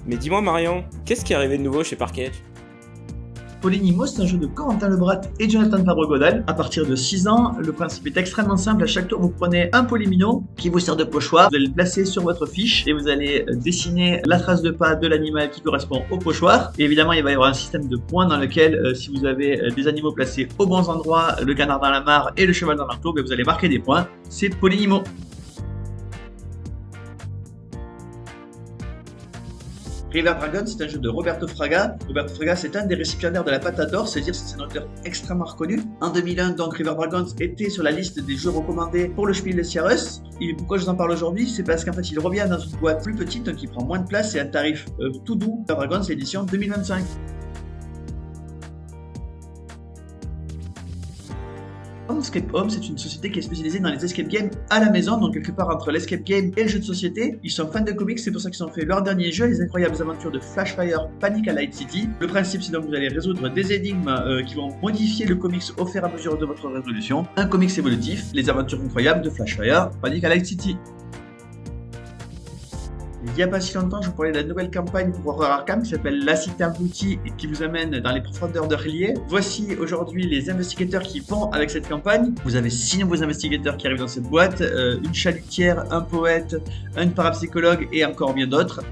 Mais dis-moi Marion, qu'est-ce qui est arrivé de nouveau chez Parquet? Polynimo, c'est un jeu de Corentin Lebrat et Jonathan Fabre-Godal. À partir de 6 ans, le principe est extrêmement simple. À chaque tour, vous prenez un polymino qui vous sert de pochoir. Vous allez le placer sur votre fiche et vous allez dessiner la trace de pas de l'animal qui correspond au pochoir. Et évidemment, il va y avoir un système de points dans lequel, si vous avez des animaux placés aux bons endroits, le canard dans la mare et le cheval dans l'enclos, vous allez marquer des points. C'est Polynimo. River Dragon, c'est un jeu de Roberto Fraga. Roberto Fraga, c'est un des récipiendaires de la Patate d'Or, c'est-à-dire que c'est un auteur extrêmement reconnu. En 2001, donc, River Dragons était sur la liste des jeux recommandés pour le Spiel des Jahres. Et pourquoi je vous en parle aujourd'hui? C'est parce qu'en fait, il revient dans une boîte plus petite, donc il prend moins de place et un tarif tout doux. River Dragons, c'est l'édition 2025. Escape Home, c'est une société qui est spécialisée dans les escape games à la maison, donc quelque part entre l'escape game et le jeu de société. Ils sont fans de comics, c'est pour ça qu'ils ont fait leur dernier jeu, Les Incroyables Aventures de Flashfire Panic à Light City. Le principe, c'est donc que vous allez résoudre des énigmes qui vont modifier le comics au fur et à mesure de votre résolution. Un comics évolutif, Les Aventures Incroyables de Flashfire Panic à Light City. Il n'y a pas si longtemps, je vous parlais de la nouvelle campagne pour Horror Arkham qui s'appelle La Cité Abrutie et qui vous amène dans les profondeurs d'Hurlier. Voici aujourd'hui les investigateurs qui vont avec cette campagne. Vous avez 6 nouveaux investigateurs qui arrivent dans cette boîte, une chalutière, un poète, une parapsychologue et encore bien d'autres.